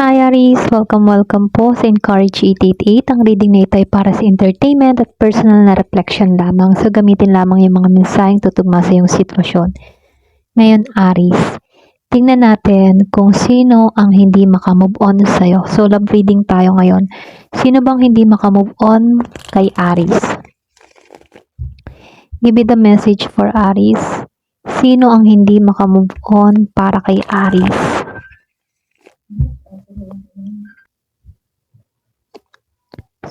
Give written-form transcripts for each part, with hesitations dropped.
Hi Aries! Welcome po sa Encourage 888. Ang reading na ito ay para sa entertainment at personal na reflection lamang. So gamitin lamang yung mga mensaheng tutugma sa iyong sitwasyon. Ngayon Aries, tingnan natin kung sino ang hindi makamove on sa'yo. So love reading tayo ngayon. Sino bang hindi makamove on kay Aries? Give me the message for Aries. Sino ang hindi makamove on para kay Aries?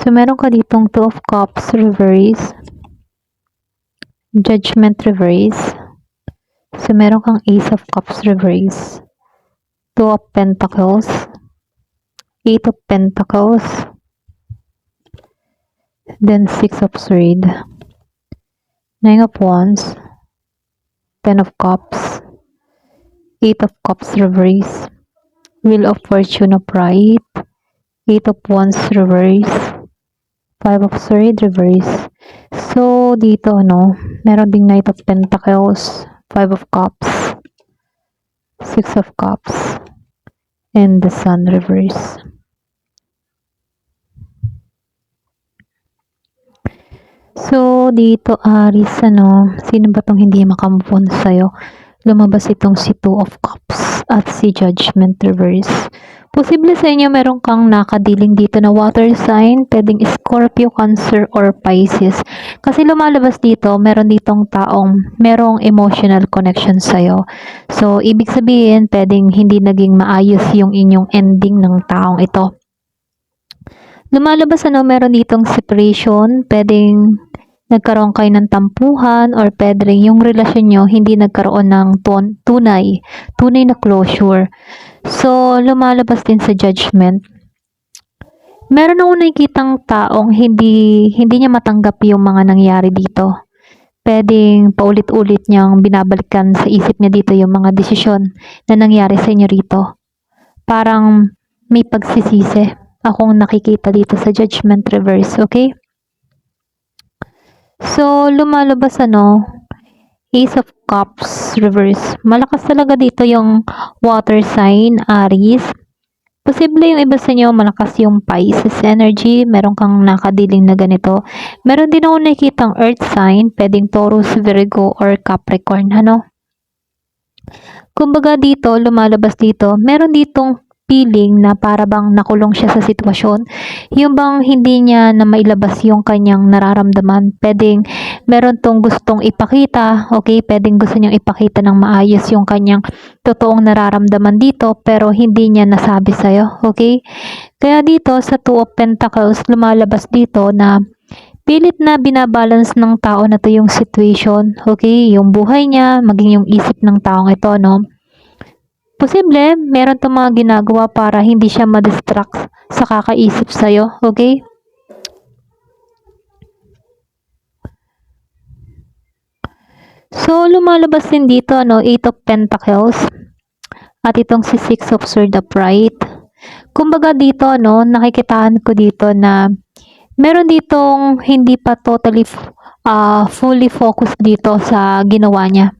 So, meron ka ditong Two of Cups reverse, Judgment reverse. So, meron kang Ace of Cups reverse, Two of Pentacles, Eight of Pentacles, then Six of Swords, Nine of Wands, Ten of Cups, Eight of Cups reverse, Wheel of Fortune upright, Eight of Wands reverse, Five of Swords reverse. So, dito, meron ding Knight of Pentacles, Five of Cups, Six of Cups, and the Sun reverse. So, dito, Aries, sino ba tong hindi makamove on sa'yo? Lumabas itong si Two of Cups at si Judgment reverse. Posible sa inyo meron kang nakadiling dito na water sign, pwedeng Scorpio, Cancer, or Pisces. Kasi lumalabas dito, meron ditong taong merong emotional connection sa'yo. So, ibig sabihin, pwedeng hindi naging maayos yung inyong ending ng taong ito. Lumalabas meron ditong separation, pwedeng nagkaroon kayo ng tampuhan, or pwedeng yung relasyon nyo hindi nagkaroon ng tunay na closure. So, lumalabas din sa Judgment. Meron akong nakikitang taong hindi niya matanggap yung mga nangyari dito. Pwedeng paulit-ulit niyang binabalikan sa isip niya dito yung mga desisyon na nangyari sa inyo rito. Parang may pagsisisi akong nakikita dito sa Judgment reverse, okay? So, lumalabas Ace of Cups reverse. Malakas talaga dito yung water sign, Aries. Posible yung iba sa inyo malakas yung Pisces energy. Meron kang nakadiling na ganito. Meron din ako nakikitang earth sign. Pwedeng Taurus, Virgo, or Capricorn. Kumbaga dito, lumalabas dito, meron ditong feeling na para bang nakulong siya sa sitwasyon. Yung bang hindi niya na mailabas yung kanyang nararamdaman. Pwedeng meron tong gustong ipakita, okay? Pwedeng gusto niyang ipakita ng maayos yung kanyang totoong nararamdaman dito, pero hindi niya nasabi sa'yo, okay? Kaya dito sa Two of Pentacles, lumalabas dito na pilit na binabalance ng tao na to yung situation, okay? Yung buhay niya, maging yung isip ng taong ito, Posible, meron itong mga ginagawa para hindi siya ma-distract sa kakaisip sa'yo, okay? So, lumalabas din dito, Eight of Pentacles. At itong si Six of Swords upright. Kumbaga dito, nakikitaan ko dito na meron ditong hindi pa totally fully focused dito sa ginawa niya.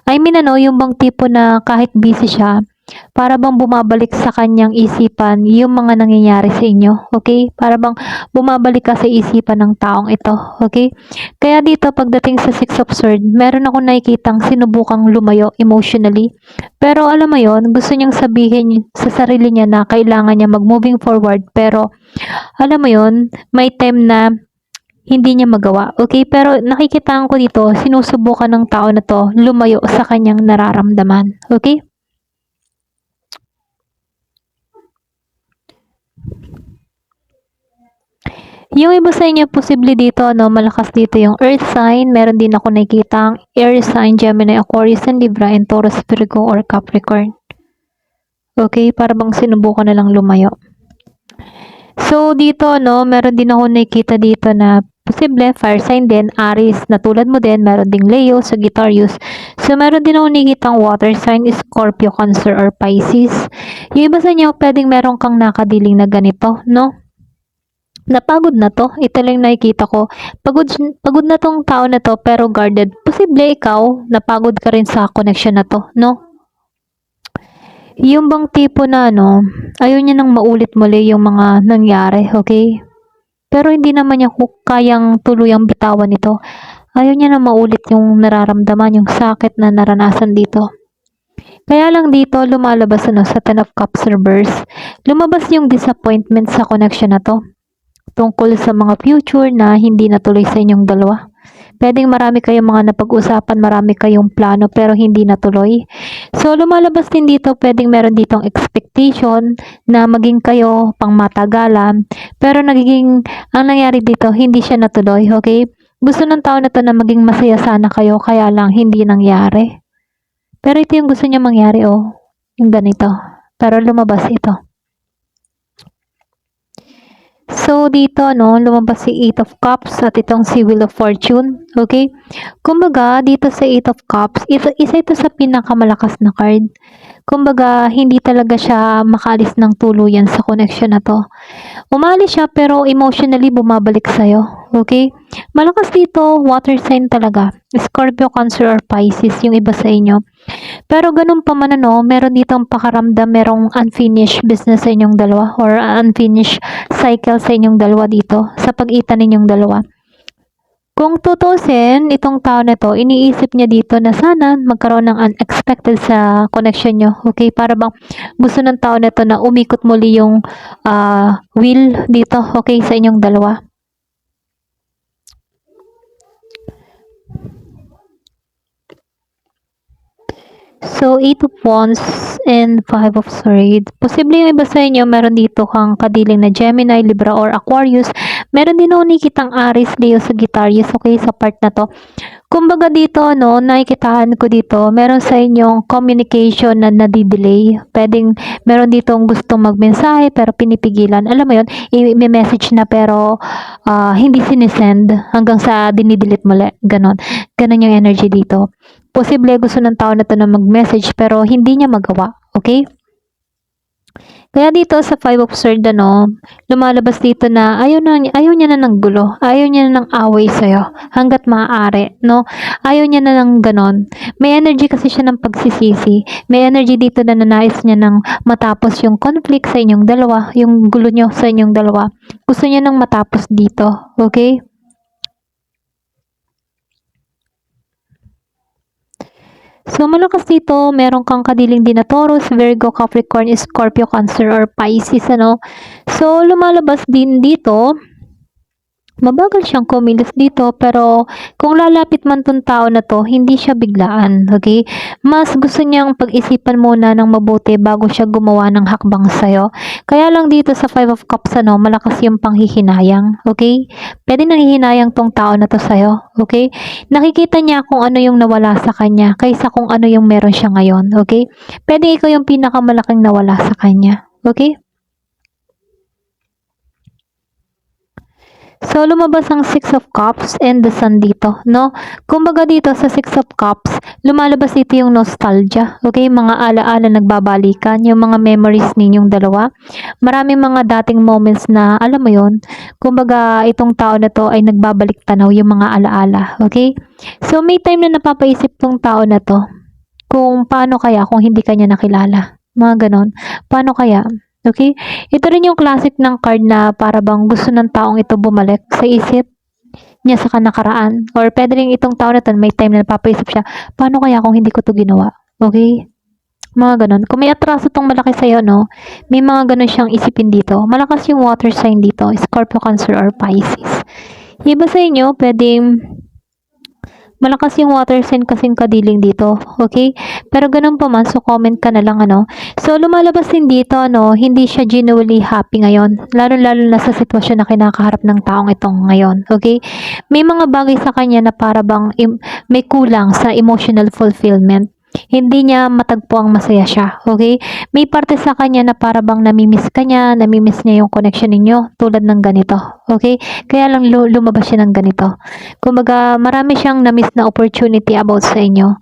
I mean, yung bang tipo na kahit busy siya, para bang bumabalik sa kanyang isipan yung mga nangyayari sa inyo, okay? Para bang bumabalik ka sa isipan ng taong ito, okay? Kaya dito, pagdating sa Six of Swords, meron ako nakikitang sinubukang lumayo emotionally. Pero alam mo yon, gusto niyang sabihin sa sarili niya na kailangan niya mag-moving forward. Pero alam mo yon, may time na hindi niya magawa, okay? Pero nakikitaan ko dito, sinusubukan ng tao na to lumayo sa kanyang nararamdaman, okay? Yung iba sa inyo, posible dito, malakas dito yung earth sign. Meron din ako nakikitang air sign, Gemini, Aquarius, and Libra, and Taurus, Virgo, or Capricorn. Okay? Para bang sinubukan na lang lumayo. So, dito, meron din ako nakikita dito na posible, fire sign din, Aries, na tulad mo din, meron ding Leo, Sagittarius. So, meron din ako nakikitang water sign, Scorpio, Cancer, or Pisces. Yung iba sa inyo, pwedeng meron kang nakadiling na ganito, Napagod na to. Ito lang nakikita ko. Pagod na tong tao na to, pero guarded. Posible ikaw, napagod ka rin sa connection na to, Yung bang tipo na ano, ayaw niya nang maulit muli yung mga nangyari, okay? Pero hindi naman niya kayang tuluyang bitawan ito. Ayaw niya na maulit yung nararamdaman, yung sakit na naranasan dito. Kaya lang dito lumalabas ano sa Ten of Cups reverse. Lumabas yung disappointment sa connection na to. Tungkol sa mga future na hindi natuloy sa inyong dalawa. Pwedeng marami kayong mga napag-usapan, marami kayong plano pero hindi natuloy. So lumalabas din dito, pwedeng meron ditong expectation na maging kayo pang matagalan. Pero ang nangyari dito, hindi siya natuloy, okay? Gusto ng tao na to na maging masaya sana kayo, kaya lang hindi nangyari. Pero ito yung gusto niya mangyari, oh. Yung ganito. Pero lumabas ito. So, dito, no, lumabas si Eight of Cups at itong si Wheel of Fortune. Okay? Kumbaga, dito sa Eight of Cups, isa ito sa pinakamalakas na card. Kumbaga, hindi talaga siya makaalis ng tuluyan sa connection na to. Umalis siya pero emotionally bumabalik sa'yo. Okay? Malakas dito, water sign talaga. Scorpio, Cancer, or Pisces, yung iba sa inyo. Pero ganun pa man ano, meron ditong pakaramdam, merong unfinished business sa inyong dalawa or unfinished cycle sa inyong dalawa dito, sa pag-itan ninyong dalawa. Kung tutusin, itong tao na to, iniisip niya dito na sana magkaroon ng unexpected sa connection nyo. Okay? Para bang gusto ng tao na to na umikot muli yung wheel dito, okay, sa inyong dalawa. So, 8 of Wands and 5 of Swords. Posible yung iba sa inyo, meron dito kang kadiling na Gemini, Libra, or Aquarius. Meron din ako nakikitang Aries, Leo, Sagittarius, okay, sa part na to. Kumbaga dito, no, nakikitahan ko dito, meron sa inyong communication na nadidelay. Pwedeng meron dito gustong magmensahe pero pinipigilan. Alam mo yun, i-message na pero hindi sinisend hanggang sa dinidelete muli. Ganon. Ganon yung energy dito. Posible gusto ng tao na to na mag-message pero hindi niya magawa. Okay? Kaya dito sa 5 of Swords, ano, lumalabas dito na ayaw niya na ng gulo, ayaw niya na ng away sa'yo, hanggat maaari, no? Ayaw niya na ng ganon. May energy kasi siya ng pagsisisi. May energy dito na nanais niya ng matapos yung conflict sa inyong dalawa, yung gulo niyo sa inyong dalawa. Gusto niya nang matapos dito, okay? So, malakas dito, meron kang kadiling din na Taurus, Virgo, Capricorn, Scorpio, Cancer, or Pisces, ano. So, lumalabas din dito, mabagal siyang kumilos dito, pero kung lalapit man tong tao na to, hindi siya biglaan, okay? Mas gusto niyang pag-isipan muna ng mabuti bago siya gumawa ng hakbang sa'yo. Kaya lang dito sa 5 of Cups, ano, malakas yung panghihinayang, okay? Pwede nanghihinayang tong tao na to sa'yo, okay? Nakikita niya kung ano yung nawala sa kanya, kaysa kung ano yung meron siya ngayon, okay? Pwede ikaw yung pinakamalaking nawala sa kanya, okay? So, lumabas ang 6 of Cups and the Sun dito, no? Kumbaga dito sa 6 of Cups, lumalabas dito yung nostalgia, okay? Mga alaala nagbabalikan, yung mga memories ninyong dalawa. Maraming mga dating moments na, alam mo yon, kumbaga itong tao na to ay nagbabalik tanaw yung mga alaala, okay? So, may time na napapaisip tong tao na to, kung paano kaya kung hindi kanya nakilala. Mga ganon. Paano kaya? Okay? Ito rin yung classic ng card na para bang gusto ng taong ito bumalik sa isip niya sa kanakaraan. Or pwede rin itong tao na to, may time na napapaisip siya, paano kaya kung hindi ko to ginawa? Okay? Mga ganon. Kung may atraso tong malaki sa'yo, no, may mga ganon siyang isipin dito. Malakas yung water sign dito, Scorpio, Cancer, or Pisces. Iba sa inyo, pwedeng malakas yung water sign kasing kadiling dito, okay? Pero ganun pa man, so comment ka na lang, ano. So, lumalabas din dito, no, hindi siya genuinely happy ngayon. Lalo-lalo na sa sitwasyon na kinakaharap ng taong itong ngayon, okay? May mga bagay sa kanya na para bang may kulang sa emotional fulfillment. Hindi niya matagpo ang masaya siya, okay? May parte sa kanya na para bang namimiss ka niya, namimiss niya yung connection ninyo, tulad ng ganito, okay? Kaya lang lumabas siya ng ganito. Kumbaga, marami siyang namiss na opportunity about sa inyo.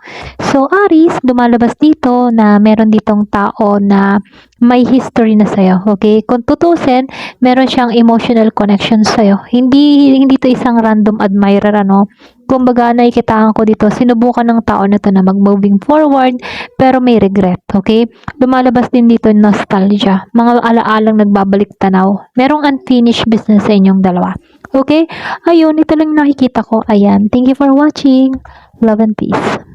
So, Aries, lumalabas dito na meron ditong tao na may history na sa'yo, okay? Kung tutusin, meron siyang emotional connection sa'yo. Hindi to isang random admirer, ano? Kumbaga, nakikitaan ko dito, sinubukan ng tao na to na mag-moving forward, pero may regret, okay? Lumalabas din dito nostalgia, mga alaalang nagbabalik tanaw. Merong unfinished business sa inyong dalawa. Okay? Ayun, ito lang nakikita ko. Ayan. Thank you for watching. Love and peace.